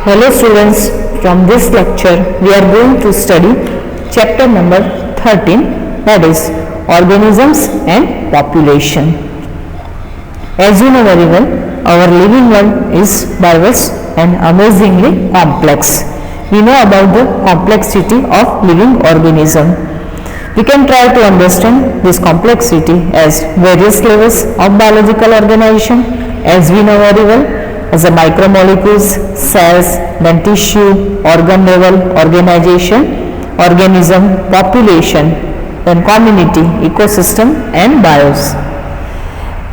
Hello students, from this lecture we are going to study chapter number 13, that is organisms and population. As you know very well, our living world is diverse and amazingly complex. We know about the complexity of living organism. We can try to understand this complexity as various levels of biological organization, as we know very well, as a micromolecules, cells, then tissue, organ level, organization, organism, population, then community, ecosystem and bios.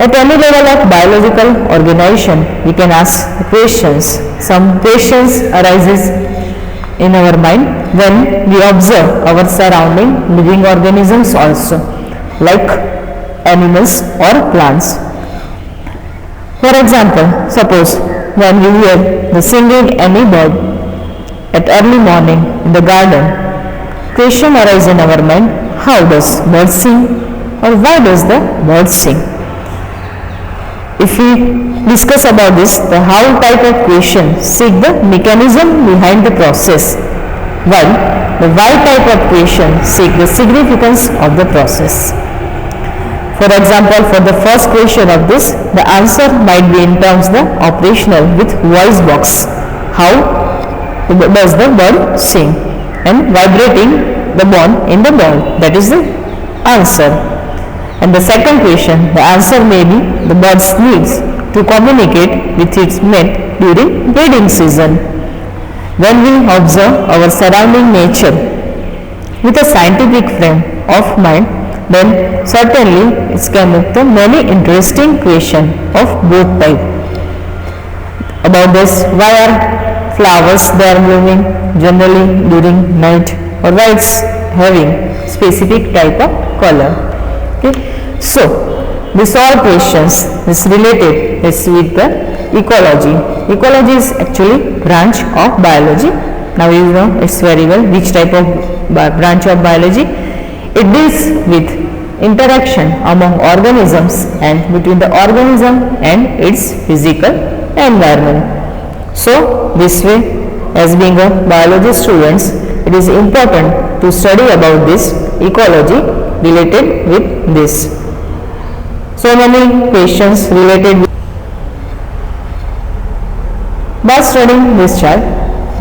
At any level of biological organization, we can ask questions. Some questions arises in our mind when we observe our surrounding living organisms also, like animals or plants. For example, suppose when we hear the singing any bird at early morning in the garden, question arises in our mind, how does bird sing or why does the bird sing? If we discuss about this, the how type of question seek the mechanism behind the process, while the why type of question seek the significance of the process. For example, for the first question of this, the answer might be in terms the operational with voice box. How does the bird sing? And vibrating the bone in the ball. That is the answer. And the second question, the answer may be the bird's needs to communicate with its mate during breeding season. When we observe our surrounding nature with a scientific frame of mind, then certainly it can make the many interesting questions of both type. About this, why are flowers they are blooming generally during night, or why it's having specific type of color. Okay, so these all questions is related with the ecology. Ecology is actually branch of biology. Now you know it's very well which type of branch of biology. It deals with interaction among organisms and between the organism and its physical environment. So this way, as being a biology students, it is important to study about this ecology related with this. So many questions related with. By studying this chart,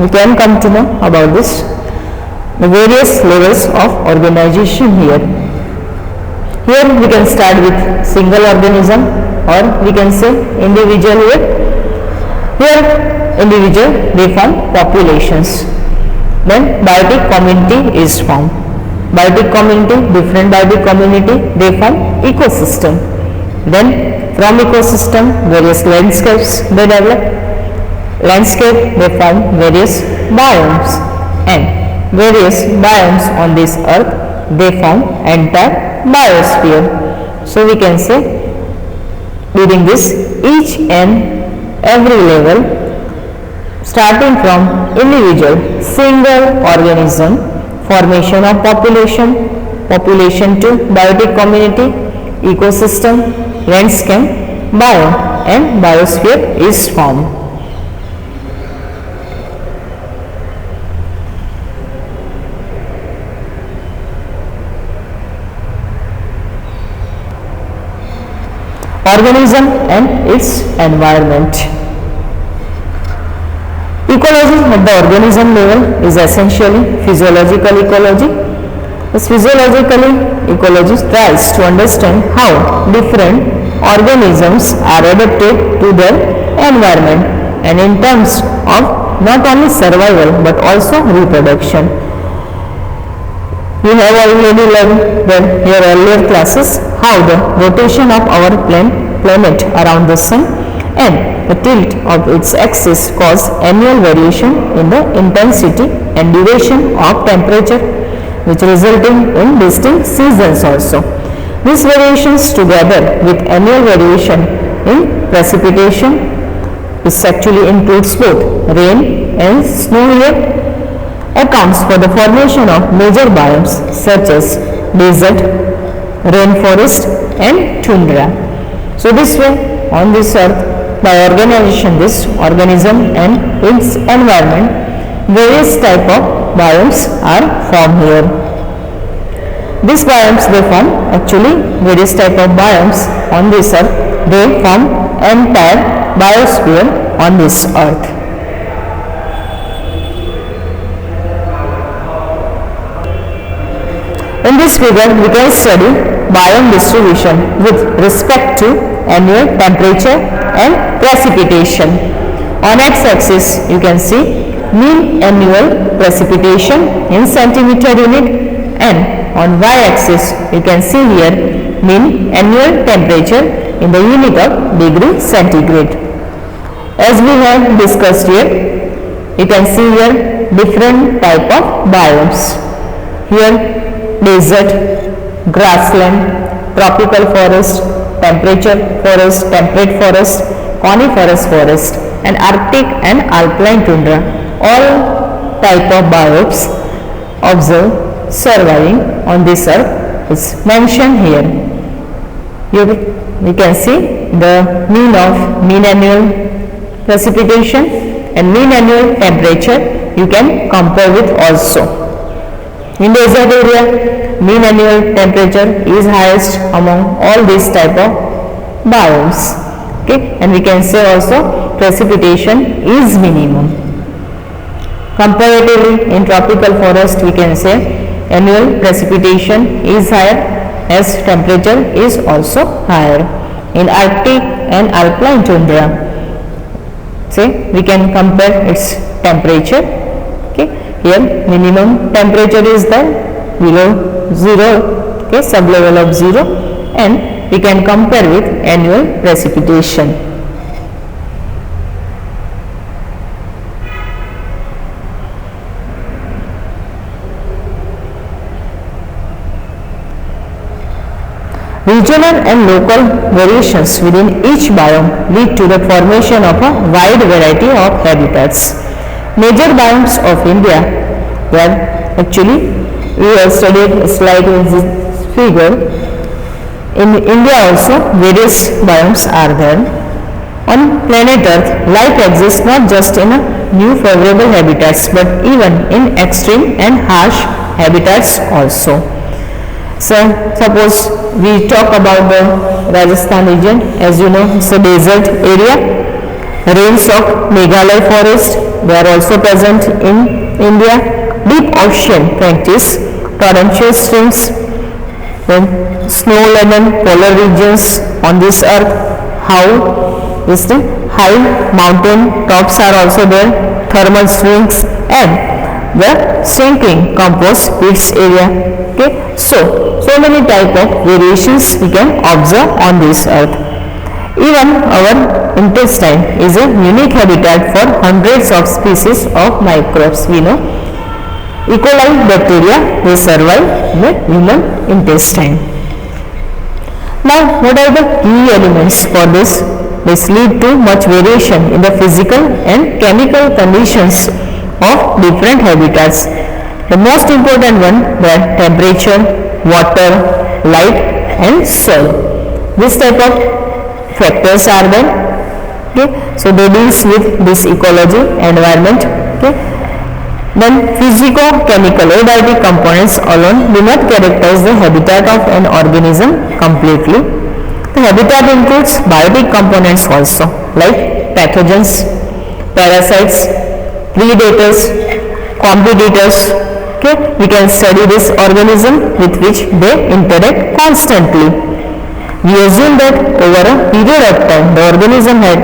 we can come to know about this, the various levels of organization here. Here we can start with single organism, or we can say individual here. Here individual they form populations. Then biotic community is formed. Biotic community, different biotic community, they form ecosystem. Then from ecosystem various landscapes they develop. Landscape they form various biomes, and various biomes on this earth they form entire biosphere. So we can say during this each and every level, starting from individual single organism, formation of population, population to biotic community, ecosystem, landscape, biome and biosphere is formed. Organism and its environment. Ecology at the organism level is essentially physiological ecology. This physiologically ecology tries to understand how different organisms are adapted to their environment, and in terms of not only survival but also reproduction. We have already learned in your earlier classes how the rotation of our planet around the sun and the tilt of its axis cause annual variation in the intensity and duration of temperature, which resulting in distinct seasons also. These variations together with annual variation in precipitation, which actually includes both rain and snow year, accounts for the formation of major biomes such as desert, rainforest and tundra. So this way on this earth by organization this organism and its environment, various type of biomes are formed here. These biomes they form actually various type of biomes on this earth. They form entire biosphere on this earth. In this figure we can study biome distribution with respect to annual temperature and precipitation. On x-axis you can see mean annual precipitation in centimeter unit, and on y-axis you can see here mean annual temperature in the unit of degree centigrade. As we have discussed here, you can see here different type of biomes. Here desert, grassland, tropical forest, temperate forest, coniferous forest, and Arctic and alpine tundra. All type of biomes observed surviving on this earth is mentioned here. You can see the mean annual precipitation and mean annual temperature you can compare with also. In desert area, mean annual temperature is highest among all these type of biomes. Okay, and we can say also precipitation is minimum. Comparatively, in tropical forest we can say annual precipitation is higher as temperature is also higher. In Arctic and alpine tundra, say we can compare its temperature. Okay, here minimum temperature is there below 0, okay, sublevel of 0, and we can compare with annual precipitation. Regional and local variations within each biome lead to the formation of a wide variety of habitats. Major biomes of India, where actually we have studied like in this figure. In India also various biomes are there. On planet Earth, life exists not just in a new favorable habitats but even in extreme and harsh habitats also. So suppose we talk about the Rajasthan region. As you know, it's a desert area. Range of Meghalaya forest, they are also present in India. Deep ocean practice, torrential streams, then snow-laden polar regions on this earth. How this thing? High mountain tops are also there, thermal swings, and the sinking compost its area. Okay, so many type of variations we can observe on this earth. Even our intestine is a unique habitat for hundreds of species of microbes. We know E. coli bacteria, they survive in the human intestine. Now, what are the key elements for this? This lead to much variation in the physical and chemical conditions of different habitats. The most important one, that temperature, water, light and soil. This type of factors are there. Okay, so they deals with this ecology, environment. Okay, then physico-chemical abiotic components alone do not characterize the habitat of an organism completely. The habitat includes biotic components also, like pathogens, parasites, predators, competitors. Okay, we can study this organism with which they interact constantly. We assume that over a period of time the organism had,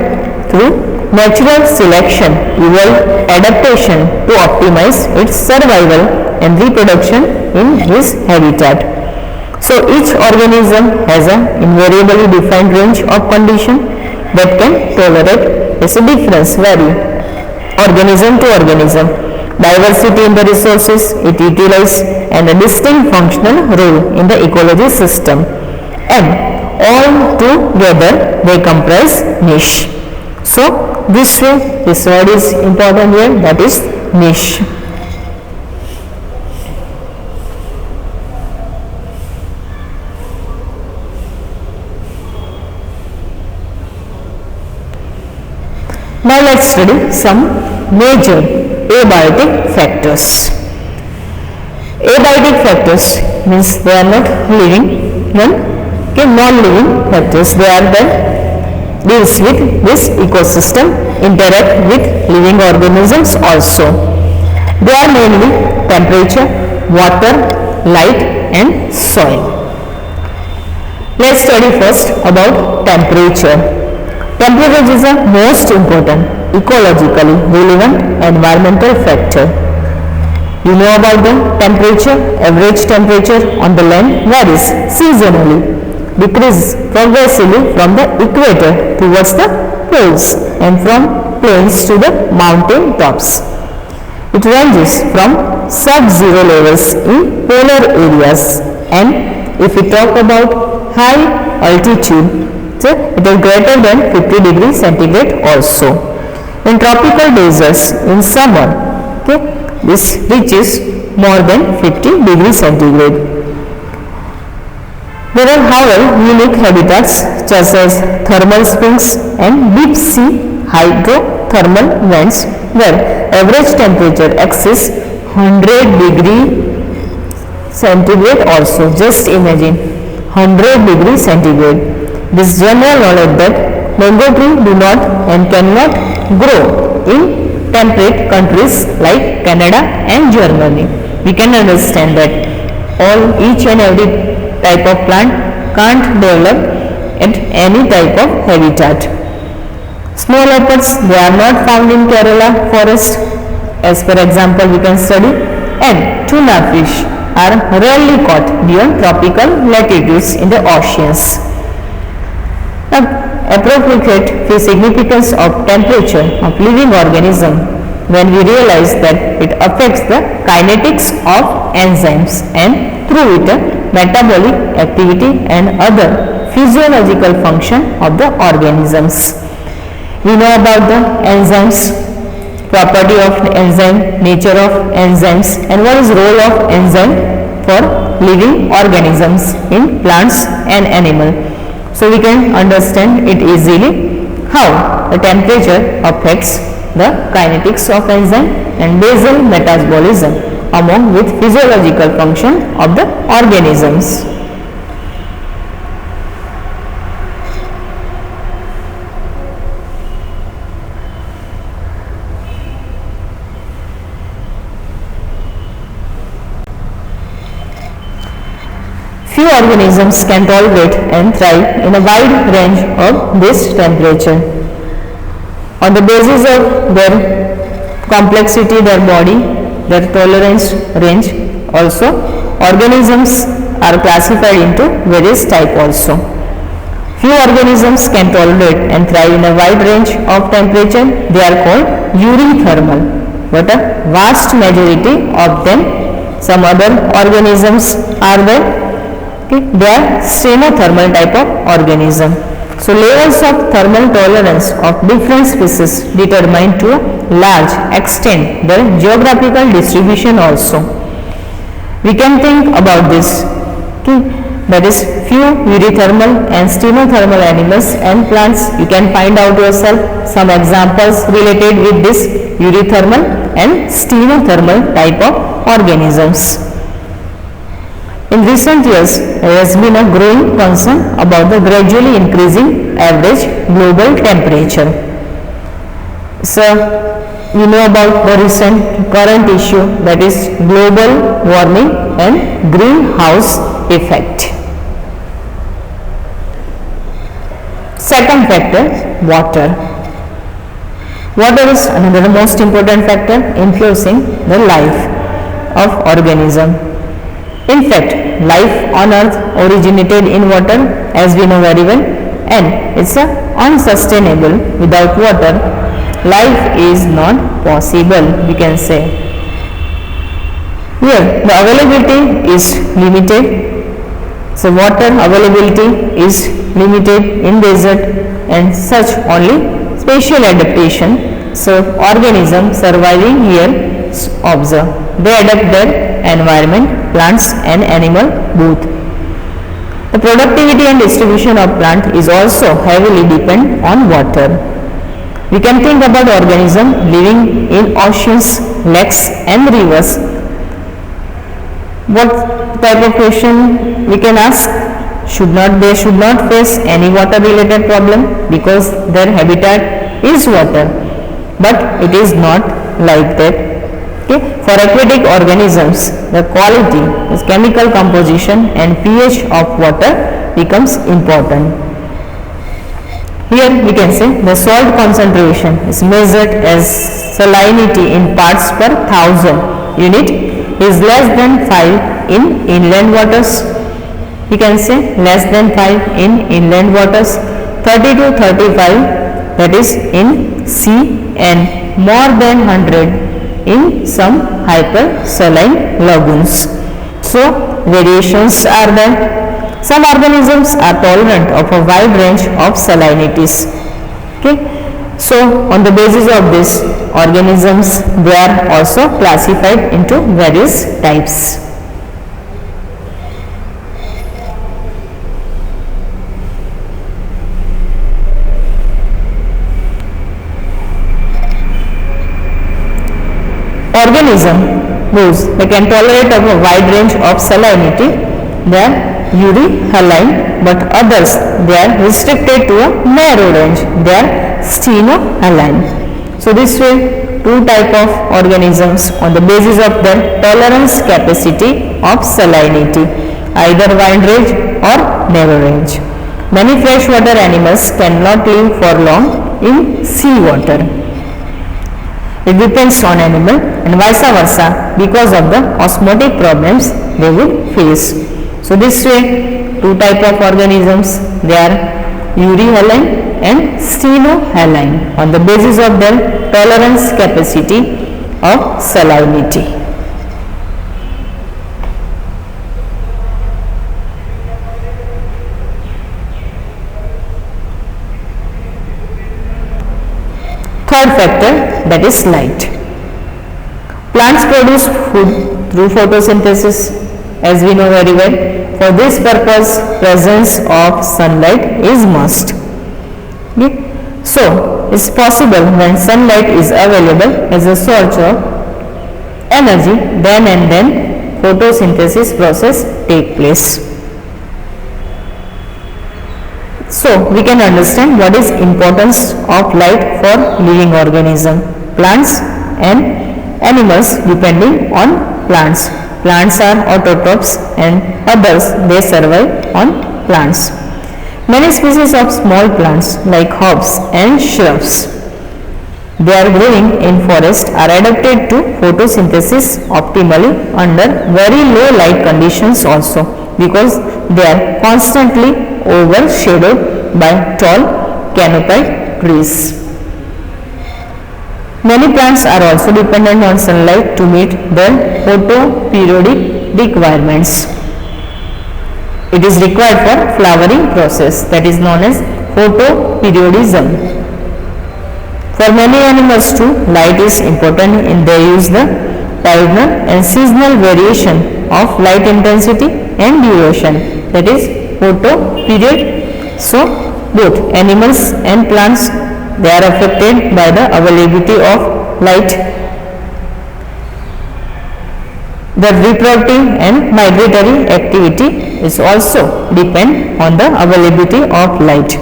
through natural selection, evolved adaptation to optimize its survival and reproduction in this habitat. So each organism has an invariably defined range of conditions that can tolerate a difference vary organism to organism. Diversity in the resources it utilizes and a distinct functional role in the ecology system, and all together they comprise niche. So this way, this word is important here, that is niche. Now let's study some major abiotic factors. Abiotic factors means they are not living, non-living factors. They are the deals with this ecosystem, interact with living organisms also. They are mainly temperature, water, light and soil. Let's study first about temperature. Temperature is the most important ecologically relevant environmental factor. You know about the temperature. Average temperature on the land varies seasonally, decreases progressively from the equator towards the poles and from plains to the mountain tops. It ranges from sub-zero levels in polar areas, and if we talk about high altitude, so it is greater than 50 degrees centigrade also. In tropical deserts in summer, this reaches more than 50 degrees centigrade. There are, however, unique habitats such as thermal springs and deep sea hydrothermal vents where average temperature exceeds 100 degree centigrade also. Just imagine 100 degree centigrade. This general knowledge that mango tree do not and cannot grow in temperate countries like Canada and Germany. We can understand that each and every type of plant can't develop at any type of habitat. Snow leopards, they are not found in Kerala forest, as per example we can study, and tuna fish are rarely caught beyond tropical latitudes in the oceans. Now, appropriate the significance of temperature of living organism when we realize that it affects the kinetics of enzymes and through it metabolic activity and other physiological function of the organisms. We know about the enzymes, property of enzyme, nature of enzymes, and what is role of enzyme for living organisms in plants and animal. So we can understand it easily how the temperature affects the kinetics of enzyme and basal metabolism among with physiological function of the organisms. Few organisms can tolerate and thrive in a wide range of this temperature. On the basis of their complexity, their body, their tolerance range also, organisms are classified into various types also. Few organisms can tolerate and thrive in a wide range of temperature. They are called eurythermal, but a vast majority of them, some other organisms are there, they are stenothermal type of organism. So levels of thermal tolerance of different species determine to a large extent their geographical distribution also. We can think about this. That is, few eurythermal and stenothermal animals and plants. You can find out yourself some examples related with this eurythermal and stenothermal type of organisms. In recent years, there has been a growing concern about the gradually increasing average global temperature. So, we know about the recent current issue, that is global warming and greenhouse effect. Second factor, water. Water is another most important factor influencing the life of organism. In fact, life on earth originated in water, as we know very well, and it's unsustainable. Without water, life is not possible, we can say. Here, the availability is limited. So, water availability is limited in desert and such only spatial adaptation. So, organisms surviving here observe. They adapt their environment, plants and animal both. The productivity and distribution of plant is also heavily dependent on water. We can think about organisms living in oceans, lakes and rivers. What type of question we can ask? They should not face any water related problem because their habitat is water, but it is not like that. Okay. For aquatic organisms, the quality, the chemical composition and pH of water becomes important. Here we can say the salt concentration is measured as salinity in parts per thousand unit is less than 5 in inland waters. We can say less than 5 in inland waters, 30 to 35 that is in sea, and more than 100 in some hypersaline lagoons. So variations are there. Some organisms are tolerant of a wide range of salinities. Okay. So on the basis of this, organisms, they are also classified into various types. Organism, those they can tolerate of a wide range of salinity, they are euryhaline, but others they are restricted to a narrow range, they are stenohaline. So this way two type of organisms on the basis of their tolerance capacity of salinity, either wide range or narrow range. Many freshwater animals cannot live for long in sea water. It depends on animal and vice versa because of the osmotic problems they would face. So this way two type of organisms, they are euryhaline and stenohaline on the basis of their tolerance capacity of salinity. Third factor, that is light. Plants produce food through photosynthesis, as we know very well. For this purpose, presence of sunlight is must. Okay. So it's possible when sunlight is available as a source of energy, then and then photosynthesis process take place. So we can understand what is importance of light for living organism, plants and animals depending on plants. Plants are autotrophs and others they survive on plants. Many species of small plants like herbs and shrubs, they are growing in forest, are adapted to photosynthesis optimally under very low light conditions also, because they are constantly overshadowed by tall canopied trees. Many plants are also dependent on sunlight to meet their photoperiodic requirements. It is required for flowering process, that is known as photoperiodism. For many animals too, light is important in their use the diurnal and seasonal variation of light intensity and duration, that is photoperiod. So both animals and plants, they are affected by the availability of light. The reproductive and migratory activity is also depend on the availability of light.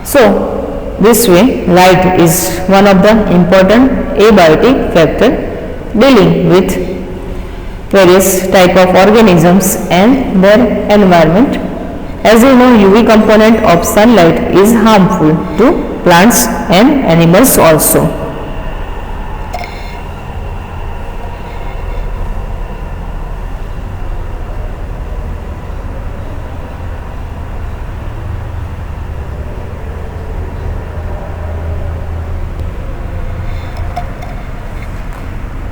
So this way light is one of the important abiotic factor dealing with various type of organisms and their environment. As you know, UV component of sunlight is harmful to plants and animals also.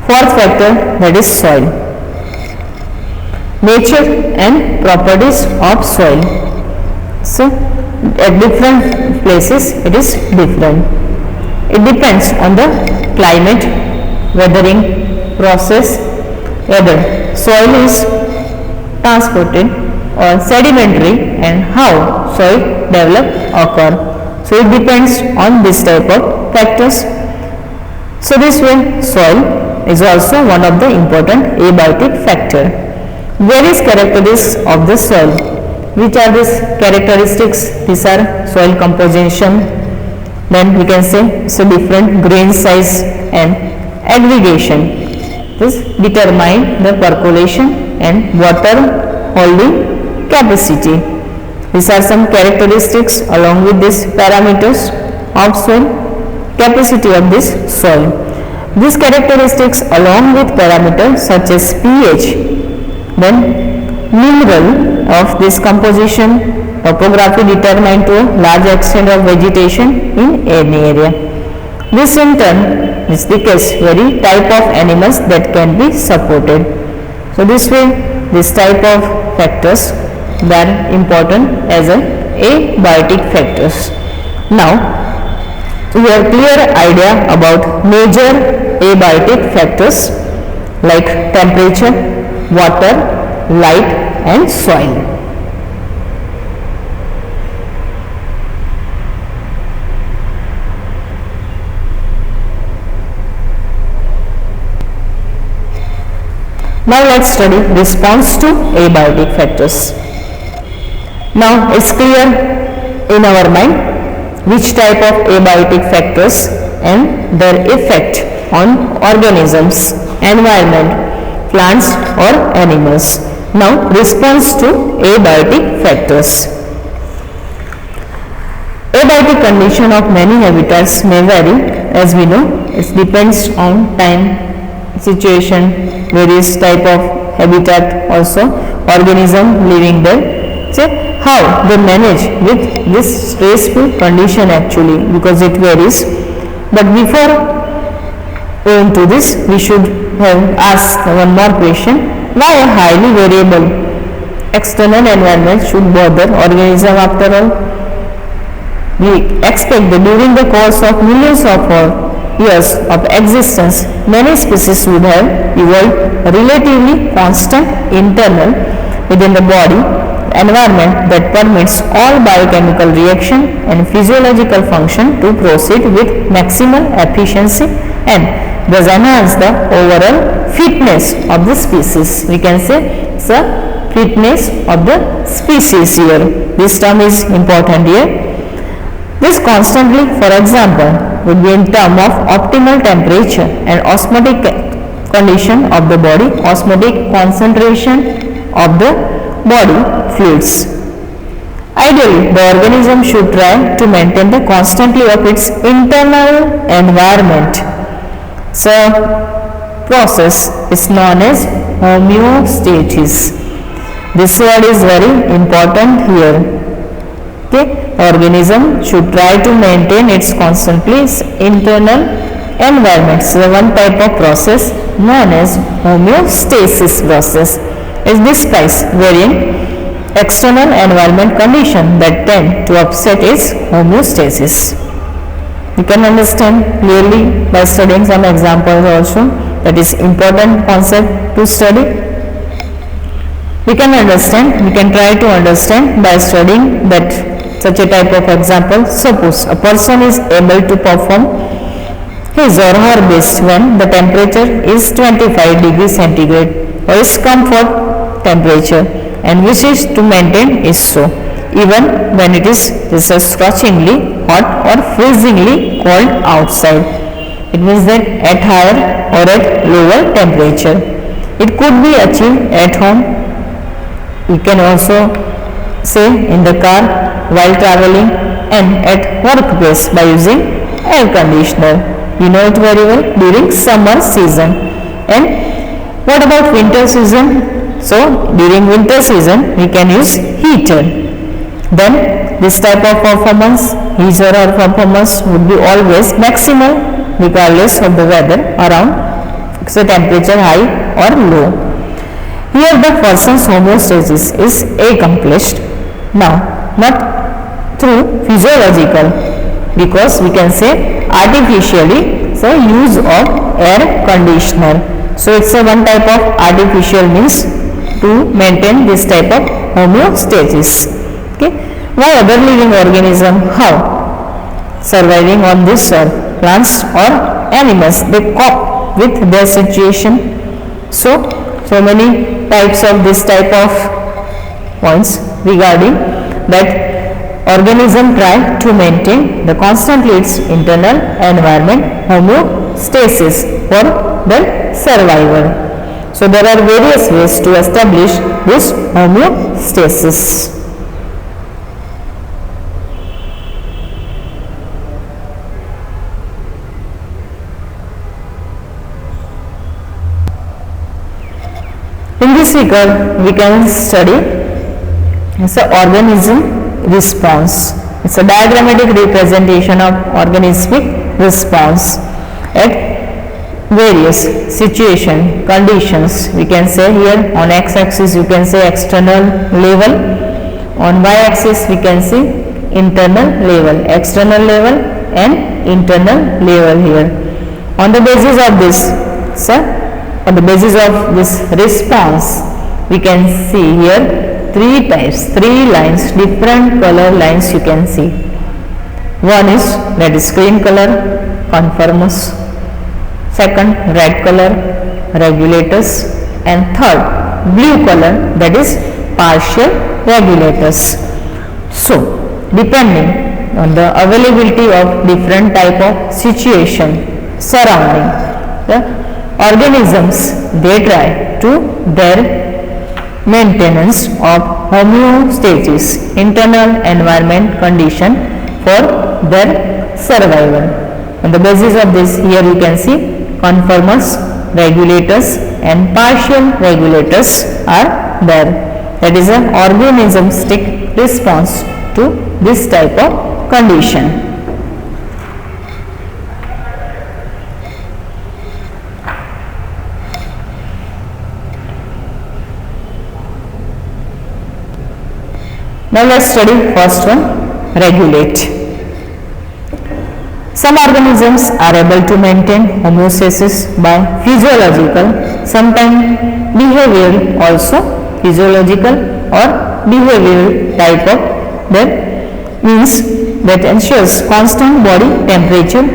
Fourth factor, that is soil. Nature and properties of soil. So at different places it is different. It depends on the climate, weathering process, whether soil is transported or sedimentary, and how soil develop occur. So it depends on this type of factors. So this way soil is also one of the important abiotic factor. Various characteristics of the soil. Which are these characteristics? These are soil composition, then we can say so different grain size and aggregation. This determine the percolation and water holding capacity. These are some characteristics along with these parameters of soil, capacity of this soil. These characteristics along with parameters such as pH, then mineral of this composition, topography determined to a large extent of vegetation in any area. This in turn is the case very type of animals that can be supported. So this way this type of factors that are important as abiotic factors. Now we have clear idea about major abiotic factors like temperature, water, light and soil. Now let's study response to abiotic factors. Now it's clear in our mind which type of abiotic factors and their effect on organisms, environment, plants or animals. Now response to abiotic factors. Abiotic condition of many habitats may vary, as we know. It depends on time, situation, various type of habitat also, organism living there. So how they manage with this stressful condition actually, because it varies. But before going to this, we should have asked one more question: why a highly variable external environment should bother organism after all? We expect that during the course of millions of years of existence, many species would have evolved relatively constant internal within the body environment that permits all biochemical reaction and physiological function to proceed with maximal efficiency and thus enhance the overall fitness of the species. We can say it's a fitness of the species here. This term is important here. This constantly, for example, would be in term of optimal temperature and osmotic condition of the body, osmotic concentration of the body fluids. Ideally, the organism should try to maintain the constantly of its internal environment. So, process is known as homeostasis. This word is very important here. Okay. Organism should try to maintain its constantly internal environment. So one type of process known as homeostasis process is described wherein external environment condition that tend to upset its homeostasis. You can understand clearly by studying some examples also. That is important concept to study. We can try to understand by studying that such a type of example. Suppose a person is able to perform his or her best when the temperature is 25 degrees centigrade or his comfort temperature, and wishes to maintain is so even when it is scorchingly hot or freezingly cold outside. It means that at higher or at lower temperature. It could be achieved at home. You can also say in the car, while traveling, and at workplace by using air conditioner. You know it very well during summer season. And what about winter season? So during winter season we can use heater. Then this type of performance, his or her performance would be always maximal regardless of the weather around, so temperature high or low. Here the person's homeostasis is accomplished. Now, not through physiological, because we can say artificially, so use of air conditioner. So it's a one type of artificial means to maintain this type of homeostasis. Okay. Why other living organism? How? surviving on this earth, plants or animals, they cope with their situation. So many types of this type of points regarding that organism try to maintain the constantly its internal environment homeostasis for their survival. So there are various ways to establish this homeostasis. In this figure, we can study it's an organism response. It's a diagrammatic representation of organismic response at various situation conditions. We can say here on x-axis you can say external level, on y-axis we can see internal level, external level and internal level here. On the basis of this, on the basis of this response, we can see here three types, three lines, different color lines you can see. One is that is green color, conformous. Second, red color, regulators, and third, blue color, that is partial regulators. So, depending on the availability of different type of situation surrounding the organisms, they try to their maintenance of homeostasis, internal environment condition for their survival. On the basis of this, here you can see conformers, regulators and partial regulators are there. That is an organismistic response to this type of condition. Now let us study first one, regulate. Some organisms are able to maintain homeostasis by physiological, sometimes behavioral also, physiological or behavioral type of that means that ensures constant body temperature,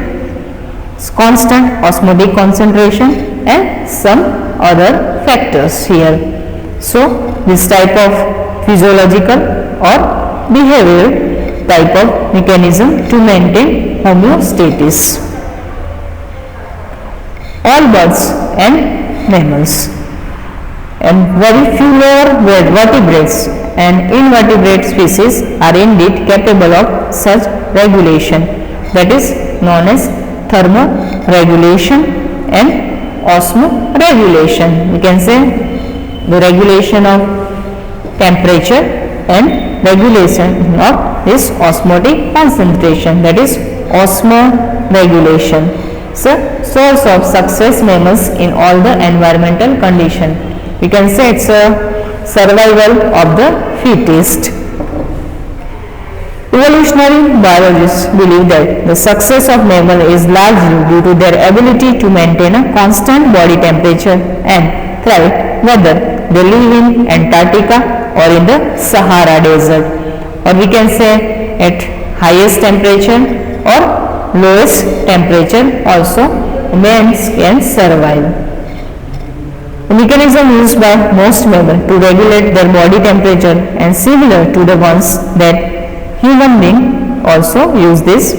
constant osmotic concentration and some other factors here. So this type of physiological or behavioral type of mechanism to maintain homeostasis. All birds and mammals and very few lower vertebrates and invertebrate species are indeed capable of such regulation, that is known as thermoregulation and osmoregulation. We can say the regulation of temperature and regulation of this osmotic concentration, that is osmoregulation. So, source of success mammals in all the environmental condition. We can say it's a survival of the fittest. Evolutionary biologists believe that the success of mammal is largely due to their ability to maintain a constant body temperature and thrive whether they live in Antarctica or in the Sahara desert, or we can say at highest temperature or lowest temperature also males can survive. The mechanism used by most mammals to regulate their body temperature and similar to the ones that human beings also use this,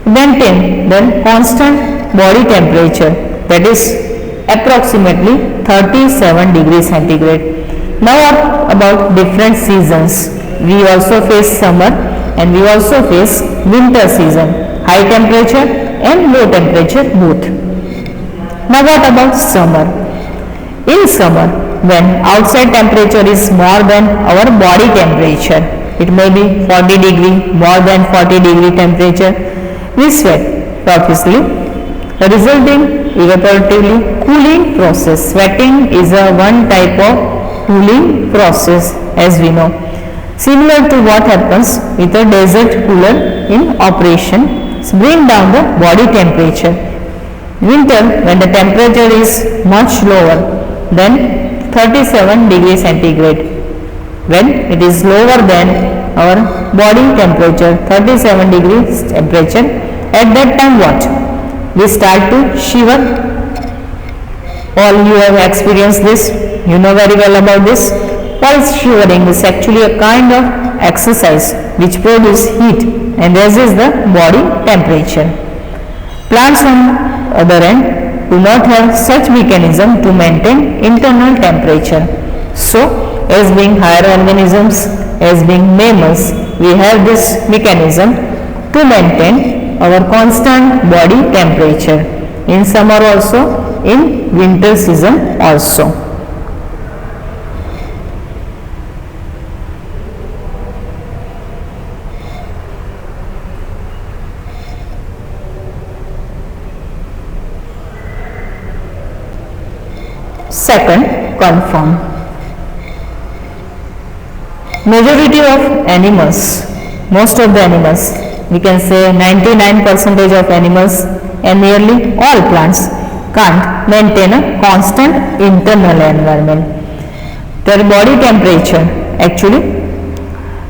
maintain their constant body temperature, that is approximately 37 degrees centigrade. Now about different seasons. We also face summer and we also face winter season, high temperature and low temperature both. Now what about summer? In summer, when outside temperature is more than our body temperature, it may be 40 degree, more than 40 degree temperature, we sweat profusely, resulting evaporatively cooling process. Sweating is a one type of cooling process, as we know. Similar to what happens with a desert cooler in operation, bring down the body temperature. Winter, when the temperature is much lower than 37 degrees centigrade, when it is lower than our body temperature 37 degrees temperature, at that time what? We start to shiver. All you have experienced this, you know very well about this. Pulse shivering is actually a kind of exercise which produces heat and raises the body temperature. Plants on the other end do not have such mechanism to maintain internal temperature. So, as being higher organisms, as being mammals, we have this mechanism to maintain our constant body temperature in summer also, in winter season also. Second, confirm. Majority of animals, most of the animals, we can say 99% of animals and nearly all plants can't maintain a constant internal environment. Their body temperature, actually,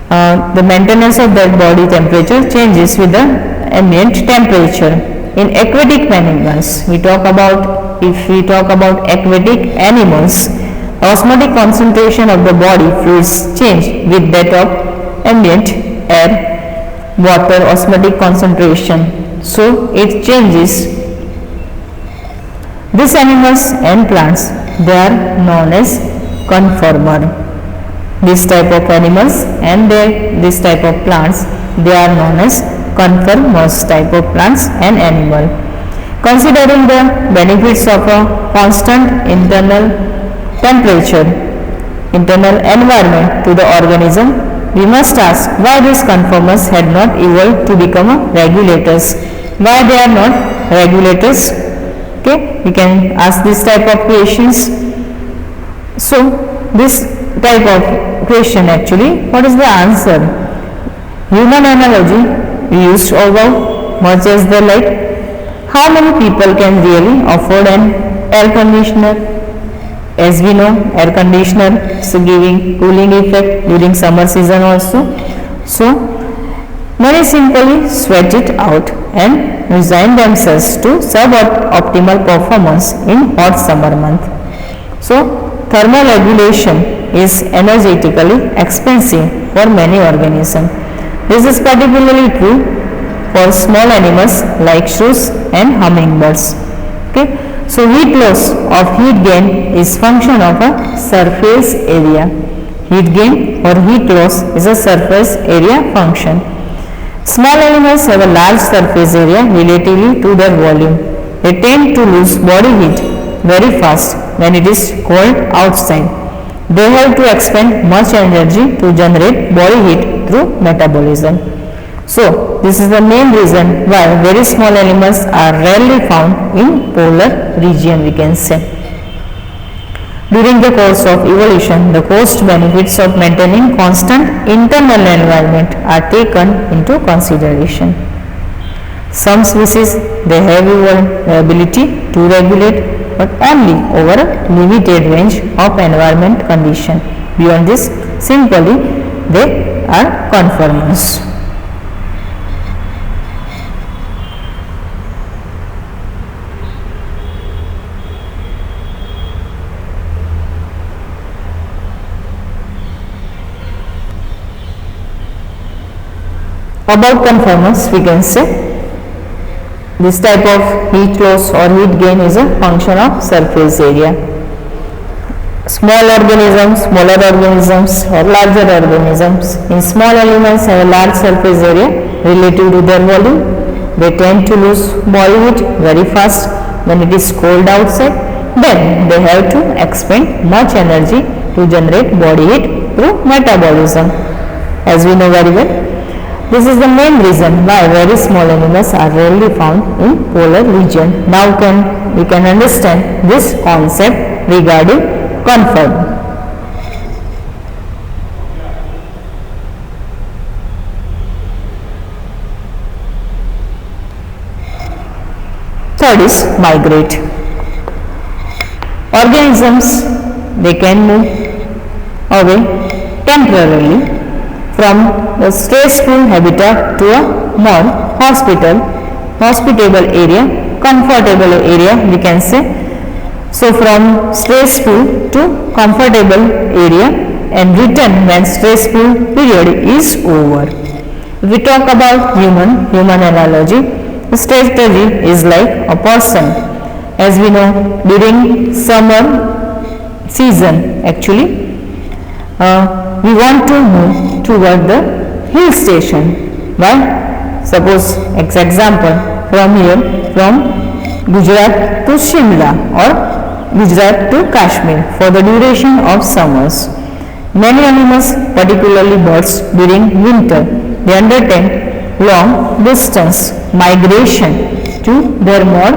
the maintenance of their body temperature changes with the ambient temperature. In aquatic animals, if we talk about aquatic animals, osmotic concentration of the body fluids change with that of ambient air, water osmotic concentration. So it changes. These animals and plants, they are known as conformer. This type of animals and this type of plants, they are known as conformers type of plants and animal. Considering the benefits of a constant internal temperature, internal environment to the organism, we must ask why these conformers had not evolved to become regulators. Why they are not regulators? Okay, we can ask this type of questions. So, this type of question actually, what is the answer? Human analogy we used above, much as the light. How many people can really afford an air conditioner? As we know, air conditioner is giving cooling effect during summer season also. So, many simply sweat it out and resign themselves to suboptimal performance in hot summer month. So, thermal regulation is energetically expensive for many organisms. This is particularly true for small animals like shrews and hummingbirds. Okay. So heat loss of heat gain is function of a surface area. Heat gain or heat loss is a surface area function. Small animals have a large surface area relatively to their volume. They tend to lose body heat very fast when it is cold outside. They have to expend much energy to generate body heat through metabolism. So, this is the main reason why very small animals are rarely found in polar region, we can say. During the course of evolution, the cost benefits of maintaining constant internal environment are taken into consideration. Some species, they have evolved the ability to regulate, but only over a limited range of environment condition. Beyond this, simply they are conformers. About conformers, we can say this type of heat loss or heat gain is a function of surface area. Small organisms, smaller organisms or larger organisms. In small animals have a large surface area relative to their volume. They tend to lose body heat very fast when it is cold outside. Then they have to expend much energy to generate body heat through metabolism, as we know very well. This is the main reason why very small animals are rarely found in polar region. Now we can understand this concept regarding conform. Third is migrate. Organisms, they can move away temporarily from the stressful habitat to a more hospitable area, comfortable area we can say. So from stressful to comfortable area and return when stressful period is over. If we talk about human analogy, the strategy is like a person. As we know, during summer season actually we want to move toward the hill station. Why? Suppose example from here, from Gujarat to Shimla or Gujarat to Kashmir for the duration of summers. Many animals, particularly birds, during winter they undertake long distance migration to their more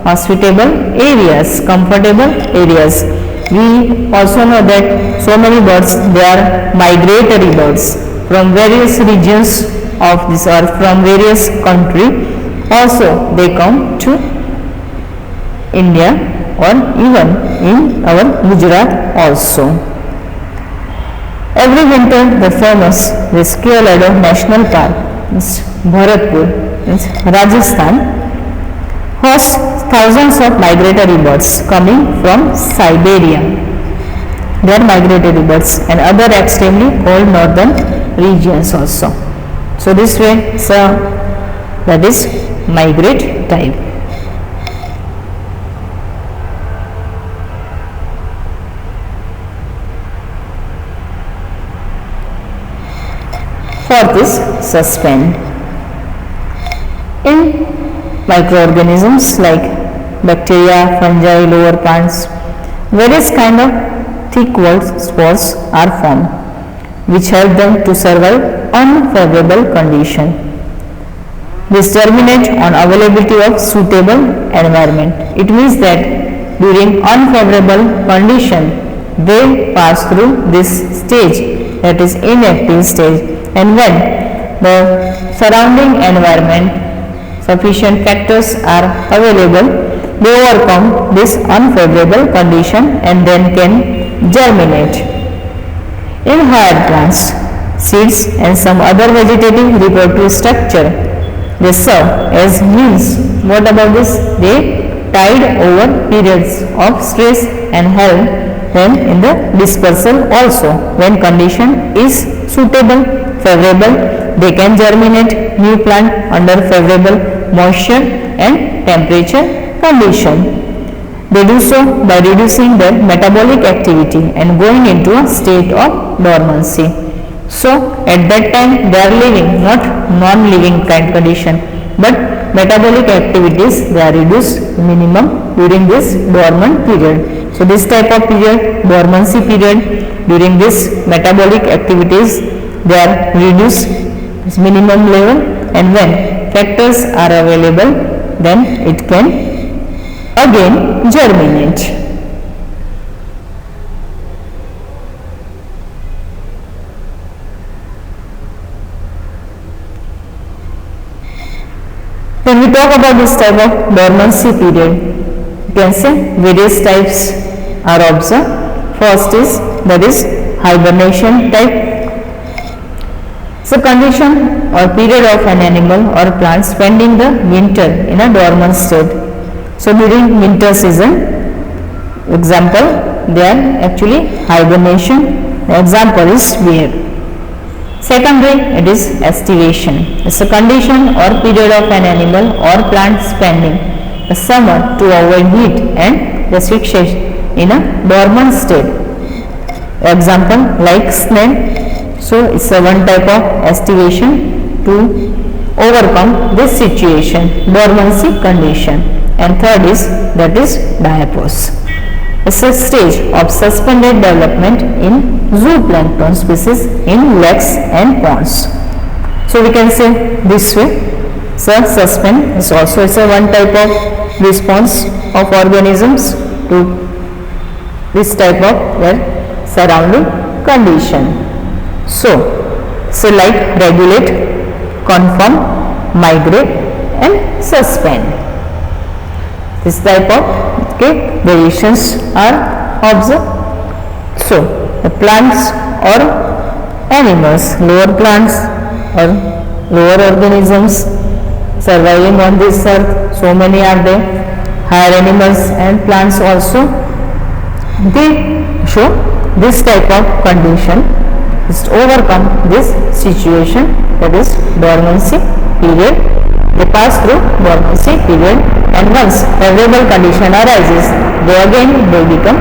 hospitable areas, comfortable areas. We also know that so many birds, they are migratory birds from various regions of this earth, from various country. Also they come to India or even in our Gujarat also. Every winter the famous this Keoladeo National Park, Bharatpur, Rajasthan, hosts thousands of migratory birds coming from Siberia. They are migratory birds and other extremely cold northern regions also. So this way, that is migrate type. Fourth is suspend. In microorganisms like bacteria, fungi, lower plants, various kind of thick-walled spores are formed which help them to survive unfavorable condition. This germinate on availability of suitable environment. It means that during unfavorable condition they pass through this stage, that is inactive stage, and when the surrounding environment sufficient factors are available, they overcome this unfavorable condition and then can germinate. In higher plants, seeds and some other vegetative reproductive structure, they serve as means. What about this? They tide over periods of stress and help them in the dispersal also. When condition is suitable, favorable, they can germinate new plant under favorable moisture and temperature condition. They do so by reducing their metabolic activity and going into a state of dormancy. So at that time they are living, not non-living kind condition, but metabolic activities they are reduced minimum during this dormant period. So this type of period, dormancy period, during this metabolic activities they are reduced minimum level, and when factors are available then it can again germinate. When we talk about this type of dormancy period, you can say various types are observed. First is, that is hibernation type. So condition or period of an animal or plant spending the winter in a dormant state. So during winter season, example, they are actually hibernation. The example is bear. Secondly, it is estivation. It's a condition or period of an animal or plant spending the summer to avoid heat and restriction in a dormant state. Example like snail. So it's a one type of estivation to overcome this situation, dormancy condition. And third is, that is diapause. It's a stage of suspended development in zooplankton species in lakes and ponds. So we can say this way. So suspend is also it's a one type of response of organisms to this type of their surrounding condition. So like regulate, confirm, migrate and suspend. This type of variations are observed. So the plants or animals, lower plants or lower organisms surviving on this earth, so many are there. Higher animals and plants also, they show this type of condition, just overcome this situation, that is dormancy period. They pass through dormancy period, and once favorable condition arises, they again become